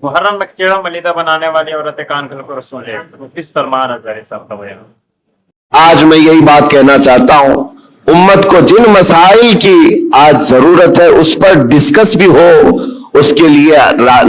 محرم میں کیڑا ملیدہ بنانے والی عورتیں کان کھول کر سنیں، مفتی سلمان ازہری صاحب کا بیان۔ آج میں یہی بات کہنا چاہتا ہوں، امت کو جن مسائل کی آج ضرورت ہے اس پر ڈسکس بھی ہو، اس کے لیے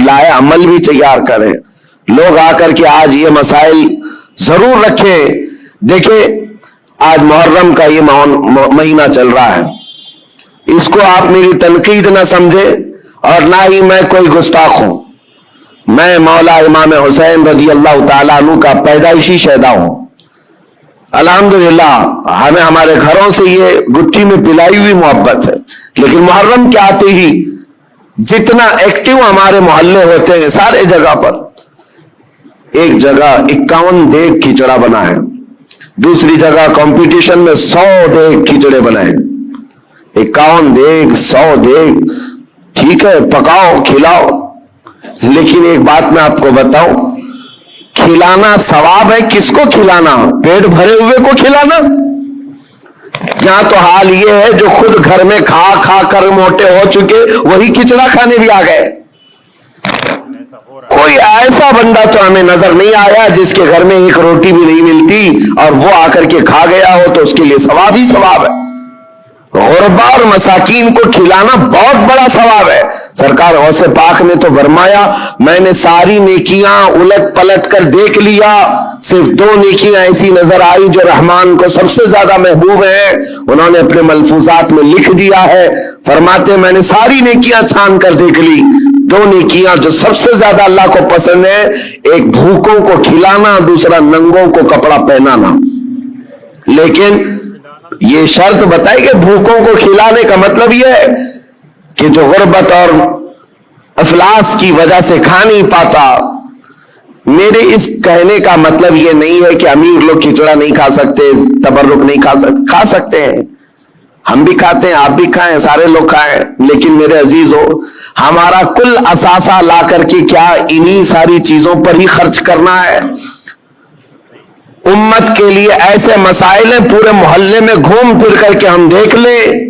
لائے عمل بھی تیار کریں۔ لوگ آ کر کے آج یہ مسائل ضرور رکھیں۔ دیکھیں آج محرم کا یہ مہینہ چل رہا ہے، اس کو آپ میری تنقید نہ سمجھے اور نہ ہی میں کوئی گستاخ ہوں۔ میں مولا امام حسین رضی اللہ تعالیٰ عنہ کا پیدائشی شہدا ہوں۔ الحمدللہ ہمیں ہمارے گھروں سے یہ گٹھی میں پلائی ہوئی محبت ہے، لیکن محرم کے آتے ہی جتنا ایکٹیو ہمارے محلے ہوتے ہیں سارے جگہ پر، ایک جگہ 51 دیگ کھچڑا بنا ہے، دوسری جگہ کمپٹیشن میں 100 دیگ کھچڑے بنائے، 51 دیگ 100 دیگ، ٹھیک ہے پکاؤ کھلاؤ، لیکن ایک بات میں آپ کو بتاؤں، کھلانا ثواب ہے، کس کو کھلانا؟ پیٹ بھرے ہوئے کو کھلانا؟ یہاں تو حال یہ ہے جو خود گھر میں کھا کھا کر موٹے ہو چکے وہی کھچڑا کھانے بھی آ گئے۔ کوئی ایسا بندہ تو ہمیں نظر نہیں آیا جس کے گھر میں ایک روٹی بھی نہیں ملتی اور وہ آ کر کے کھا گیا ہو تو اس کے لیے ثواب ہی ثواب ہے۔ غربا اور مساکین کو کھلانا بہت بڑا ثواب ہے۔ سرکار غوث پاک نے تو فرمایا میں نے ساری نیکیاں الٹ پلٹ کر دیکھ لیا، صرف 2 نیکیاں ایسی نظر آئی جو رحمان کو سب سے زیادہ محبوب ہیں، انہوں نے اپنے ملفوظات میں لکھ دیا ہے، فرماتے میں نے ساری نیکیاں چھان کر دیکھ لی، 2 نیکیاں جو سب سے زیادہ اللہ کو پسند ہے، ایک بھوکوں کو کھلانا، دوسرا ننگوں کو کپڑا پہنانا۔ لیکن یہ شرط بتائی کہ بھوکوں کو کھلانے کا مطلب یہ ہے کہ جو غربت اور افلاس کی وجہ سے کھا نہیں پاتا۔ میرے اس کہنے کا مطلب یہ نہیں ہے کہ امیر لوگ کھچڑا نہیں کھا سکتے، تبرک نہیں کھا سکتے ہیں، ہم بھی کھاتے ہیں، آپ بھی کھائیں، سارے لوگ کھائیں، لیکن میرے عزیزو ہمارا کل اثاثہ لا کر کے کیا انہی ساری چیزوں پر ہی خرچ کرنا ہے؟ امت کے لیے ایسے مسائل ہیں، پورے محلے میں گھوم پھر کر کے ہم دیکھ لیں،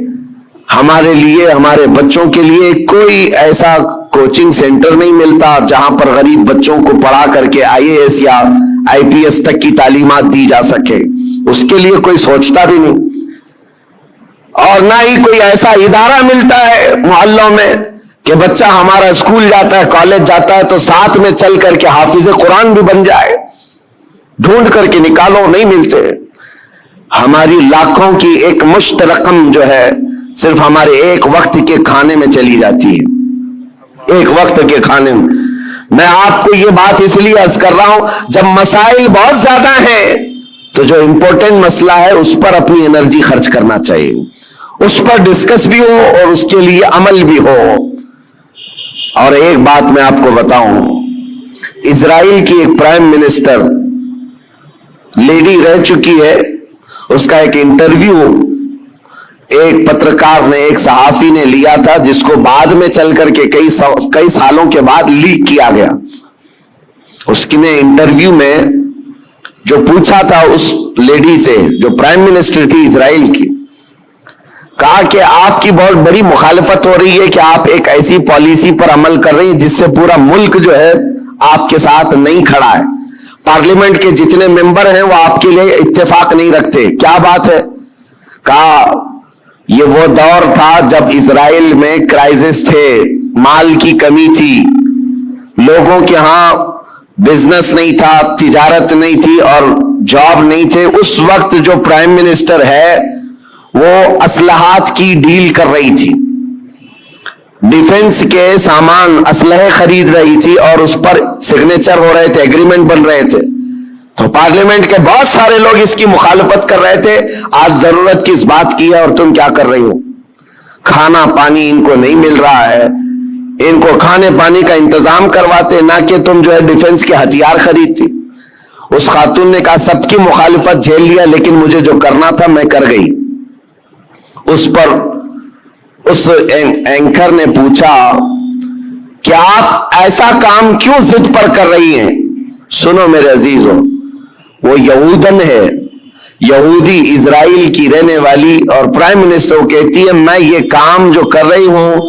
ہمارے لیے ہمارے بچوں کے لیے کوئی ایسا کوچنگ سینٹر نہیں ملتا جہاں پر غریب بچوں کو پڑھا کر کے IAS یا IPS تک کی تعلیمات دی جا سکے، اس کے لیے کوئی سوچتا بھی نہیں۔ اور نہ ہی کوئی ایسا ادارہ ملتا ہے محلوں میں کہ بچہ ہمارا اسکول جاتا ہے، کالج جاتا ہے تو ساتھ میں چل کر کے حافظ قرآن بھی بن جائے، ڈھونڈ کر کے نکالو، نہیں ملتے۔ ہماری لاکھوں کی ایک مشت رقم جو ہے صرف ہمارے ایک وقت کے کھانے میں چلی جاتی ہے، ایک وقت کے کھانے میں۔ میں آپ کو یہ بات اس لیے عرض کر رہا ہوں، جب مسائل بہت زیادہ ہیں تو جو امپورٹنٹ مسئلہ ہے اس پر اپنی انرجی خرچ کرنا چاہیے، اس پر ڈسکس بھی ہو اور اس کے لیے عمل بھی ہو۔ اور ایک بات میں آپ کو بتاؤں، اسرائیل کی ایک پرائم منسٹر لیڈی رہ چکی ہے، اس کا ایک انٹرویو ایک پترکار نے، ایک صحافی نے لیا تھا، جس کو بعد میں چل کر کے کئی سالوں کے بعد لیک کیا گیا۔ اس کی نے انٹرویو میں جو پوچھا تھا اس لیڈی سے جو پرائم منسٹر تھی اسرائیل کی، کہا کہ آپ کی بہت بڑی مخالفت ہو رہی ہے کہ آپ ایک ایسی پالیسی پر عمل کر رہی ہیں جس سے پورا ملک جو ہے آپ کے ساتھ نہیں کھڑا ہے، پارلیمنٹ کے جتنے ممبر ہیں وہ آپ کے لیے اتفاق نہیں رکھتے، کیا بات ہے؟ کہا یہ وہ دور تھا جب اسرائیل میں کرائسس تھے، مال کی کمی تھی، لوگوں کے ہاں بزنس نہیں تھا، تجارت نہیں تھی اور جاب نہیں تھے۔ اس وقت جو پرائم منسٹر ہے وہ اسلحات کی ڈیل کر رہی تھی، ڈیفنس کے سامان اسلحے خرید رہی تھی اور اس پر سگنیچر ہو رہے تھے، ایگریمنٹ بن رہے تھے، تو پارلیمنٹ کے بہت سارے لوگ اس کی مخالفت کر رہے تھے۔ آج ضرورت کس بات کی ہے اور تم کیا کر رہی ہو؟ کھانا پانی ان کو نہیں مل رہا ہے، ان کو کھانے پانی کا انتظام کرواتے، نہ کہ تم جو ہے ڈیفنس کے ہتھیار خریدتی۔ اس خاتون نے کہا سب کی مخالفت جھیل لیا لیکن مجھے جو کرنا تھا میں کر گئی۔ اس پر اس اینکر نے پوچھا کہ آپ ایسا کام کیوں ضد پر کر رہی ہیں؟ سنو میرے عزیزو، وہ یہودن ہے، یہودی اسرائیل کی رہنے والی، اور پرائم منسٹر کہتی ہے میں یہ کام جو کر رہی ہوں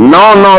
9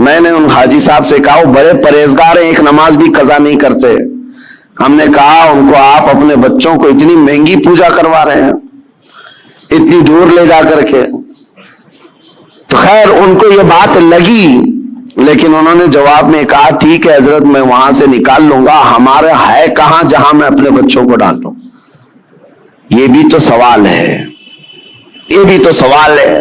میں نے ان حاجی صاحب سے کہا وہ بڑے پرہیزگار ہیں, ایک نماز بھی قضا نہیں کرتے. ہم نے کہا ان کو آپ اپنے بچوں کو اتنی مہنگی پوجا کروا رہے ہیں, اتنی دور لے جا کر کے. تو خیر ان کو یہ بات لگی, لیکن انہوں نے جواب میں کہا ٹھیک ہے حضرت میں وہاں سے نکال لوں گا, ہمارا ہے کہاں جہاں میں اپنے بچوں کو ڈال دوں. یہ بھی تو سوال ہے, یہ بھی تو سوال ہے.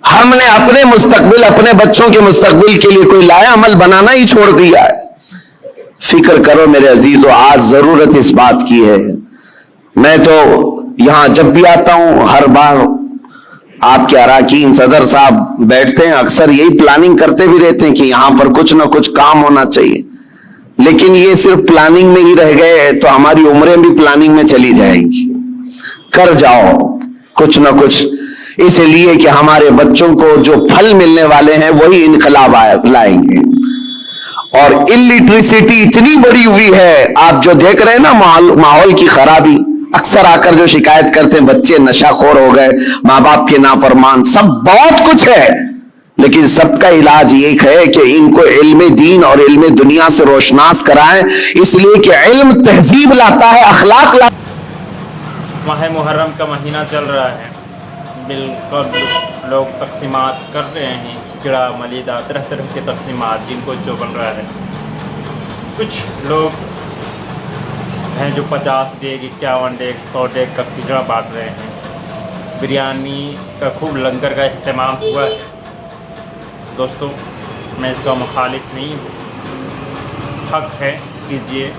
ہم نے اپنے مستقبل, اپنے بچوں کے مستقبل کے لیے کوئی لایا عمل بنانا ہی چھوڑ دیا ہے. فکر کرو میرے عزیزو, آج ضرورت اس بات کی ہے. میں تو یہاں جب بھی آتا ہوں ہر بار آپ کے اراکین صدر صاحب بیٹھتے ہیں, اکثر یہی پلاننگ کرتے بھی رہتے ہیں کہ یہاں پر کچھ نہ کچھ کام ہونا چاہیے. لیکن یہ صرف پلاننگ میں ہی رہ گئے تو ہماری عمریں بھی پلاننگ میں چلی جائیں گی. کر جاؤ کچھ نہ کچھ, اس لیے کہ ہمارے بچوں کو جو پھل ملنے والے ہیں وہی انقلاب لائیں گے. اور الٹریسٹی اتنی بڑی ہوئی ہے, آپ جو دیکھ رہے ہیں نا ماحول کی خرابی, اکثر آ کر جو شکایت کرتے ہیں بچے نشہ خور ہو گئے, ماں باپ کے نافرمان, سب بہت کچھ ہے, لیکن سب کا علاج یہ ہے کہ ان کو علم دین اور علم دنیا سے روشناس کرائیں, اس لیے کہ علم تہذیب لاتا ہے, اخلاق لاتا ہے. ماہ محرم کا مہینہ چل رہا ہے, بالکل لوگ تقسیمات کر رہے ہیں, کھچڑا ملیدہ طرح طرح کے تقسیمات جن کو جو بن رہا ہے. کچھ لوگ ہیں جو 50 ڈیگ 51 ڈیگ 100 ڈیگ کا کھچڑا بانٹ رہے ہیں. بریانی کا خوب لنگر کا اہتمام ہوا ہے. دوستو میں اس کا مخالف نہیں ہوں, حق ہے کیجیے,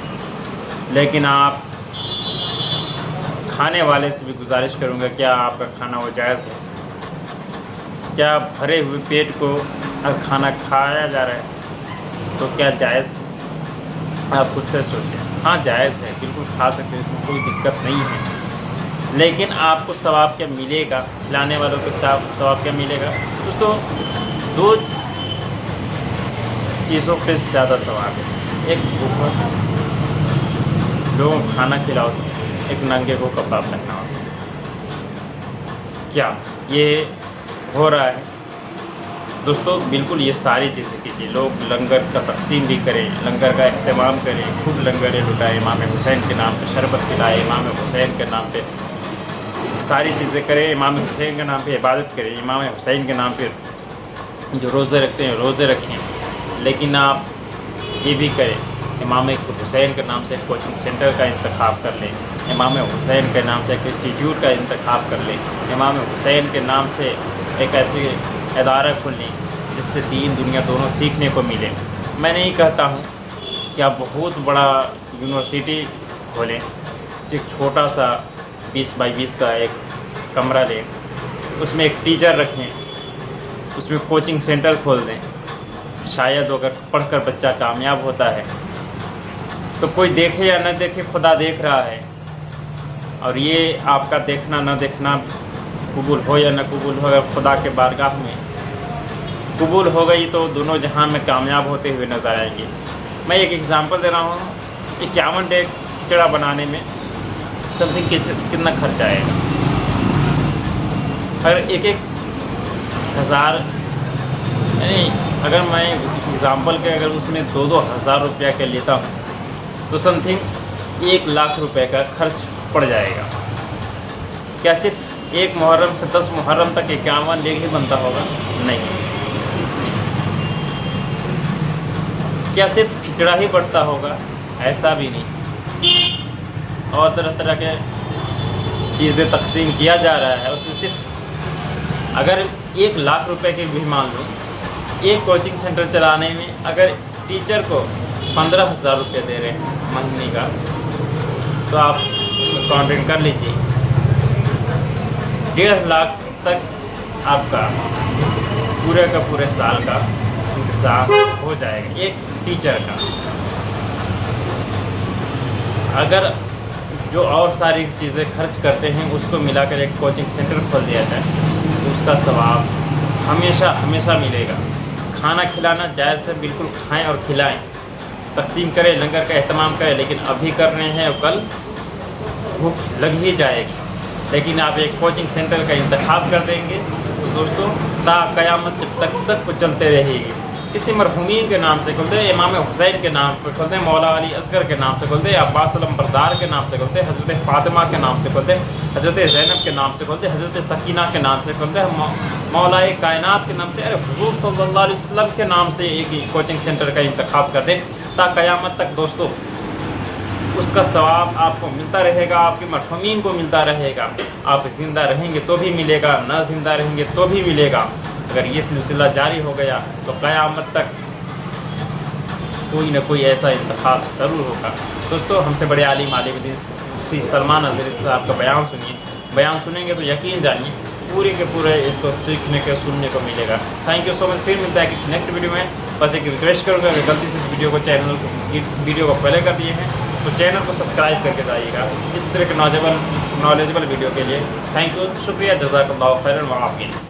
لیکن آپ کھانے والے سے بھی گزارش کروں گا کیا آپ کا کھانا وہ جائز ہے؟ کیا بھرے ہوئے پیٹ کو اگر کھانا کھایا جا رہا ہے تو کیا جائز ہے؟ آپ خود سے سوچیں. ہاں جائز ہے, بالکل کھا سکتے ہیں, اس میں کوئی دقت نہیں ہے, لیکن آپ کو ثواب کیا ملے گا؟ کھلانے والوں کے ثواب کیا ملے گا؟ دوستو دو چیزوں پہ زیادہ ثواب ہے. ایک بھوکا لوگوں کو کھانا کھلاؤ, ایک ننگے کو کپڑا پہننا ہوتا ہے. کیا یہ ہو رہا ہے؟ دوستو بالکل یہ ساری چیزیں کیجیے. لوگ لنگر کا تقسیم بھی کریں, لنگر کا اہتمام کریں, خوب لنگریں لٹائیں, امام حسین کے نام پہ شربت پلائیں, امام حسین کے نام پہ ساری چیزیں کریں, امام حسین کے نام پہ عبادت کریں, امام حسین کے نام پہ جو روزے رکھتے ہیں روزے رکھیں. لیکن آپ یہ بھی کریں, امام حسین کے نام سے ایک کوچنگ سینٹر کا انتخاب کر لیں, امام حسین کے نام سے ایک انسٹیٹیوٹ کا انتخاب کر لیں, امام حسین کے نام سے ایک ایسی ادارہ کھول لیں جس سے دین دنیا دونوں سیکھنے کو ملے. میں نہیں کہتا ہوں کہ آپ بہت بڑا یونیورسٹی کھولیں, ایک چھوٹا سا 20 بائی 20 کا ایک کمرہ لیں, اس میں ایک ٹیچر رکھیں, اس میں کوچنگ سینٹر کھول دیں. شاید اگر پڑھ کر بچہ کامیاب ہوتا ہے تو کوئی دیکھے یا نہ دیکھے خدا دیکھ رہا ہے, اور یہ آپ کا دیکھنا نہ دیکھنا قبول ہو یا نہ قبول ہو, اگر خدا کے بارگاہ میں قبول ہو گئی تو دونوں جہاں میں کامیاب ہوتے ہوئے نظر آئیں گے. میں ایک ایگزامپل دے رہا ہوں, 51 ڈیگ کھچڑا بنانے میں سم تھنگ کتنا خرچ آئے گا. ہر ایک ہزار, یعنی اگر میں ایگزامپل کے اگر اس میں 2-2 ہزار روپیہ کے لیتا ہوں تو سم تھنگ 1 لاکھ روپے کا خرچ پڑ جائے گا. کیا صرف ایک محرم سے 10 محرم تک 51 ڈیگ ہی بنتا ہوگا؟ نہیں. کیا صرف کھچڑا ہی بڑھتا ہوگا؟ ایسا بھی نہیں, اور طرح طرح کے چیزیں تقسیم کیا جا رہا ہے. اس میں صرف اگر 1 لاکھ روپے کی بھی مان لوں, ایک کوچنگ سینٹر چلانے میں اگر ٹیچر کو 15,000 روپے دے رہے ہیں مہینے کا, تو آپ کاؤنٹنگ کر لیجیے, 1.5 لاکھ تک آپ کا پورے کا پورے سال کا انتظام ہو جائے گا ایک ٹیچر کا. اگر جو اور ساری چیزیں خرچ کرتے ہیں اس کو ملا کر ایک کوچنگ سینٹر کھول دیا جائے تو اس کا ثواب ہمیشہ ہمیشہ ملے گا. کھانا کھلانا جائز ہے, بالکل کھائیں اور کھلائیں, تقسیم کریں, لنگر کا اہتمام کریں, لیکن ابھی کر رہے ہیں اور کل بھوک لگ ہی جائے گی. لیکن آپ ایک کوچنگ سینٹر کا انتخاب کر دیں گے تو دوستوں تا قیامت جب تک وہ چلتے رہے گی, کسی مرحومین کے نام سے کھولتے ہیں، امام حسین کے نام پہ کھولتے ہیں، مولا علی اصغر کے نام سے کھولتے ہیں، عباس علم بردار کے نام سے کھولتے ہیں، حضرت فاطمہ کے نام سے کھولتے ہیں، حضرت زینب کے نام سے کھولتے ہیں، حضرت سکینہ کے نام سے کھولتے ہیں، مولا کائنات کے نام سے، ارے حضور صلی اللہ علیہ وسلم کے نام سے ایک کوچنگ سینٹر کا انتخاب کر دیں تا قیامت تک دوستو اس کا ثواب آپ کو ملتا رہے گا، آپ کے مرحومین کو ملتا رہے گا. آپ زندہ رہیں گے تو بھی ملے گا، نہ زندہ رہیں گے تو بھی ملے گا. اگر یہ سلسلہ جاری ہو گیا تو قیامت تک کوئی نہ کوئی ایسا انتخاب ضرور ہوگا. دوستو ہم سے بڑے عالم دین مفتی سلمان حضرت صاحب کا بیان سنیے. بیان سنیں گے تو یقین جانیے پورے کے پورے اس کو سیکھنے کے سننے کو ملے گا. تھینک یو سو مچ. پھر ملتا ہے کسی نیکسٹ ویڈیو میں. بس ایک ریکویسٹ کروں گا اگر غلطی سے ویڈیو کو پہلے کر دیے ہیں تو چینل کو سبسکرائب کر کے جائیے گا اس طرح کے نالجبل ویڈیو کے لیے. تھینک یو، شکریہ، جزاک اللہ خیرا وعافیہ.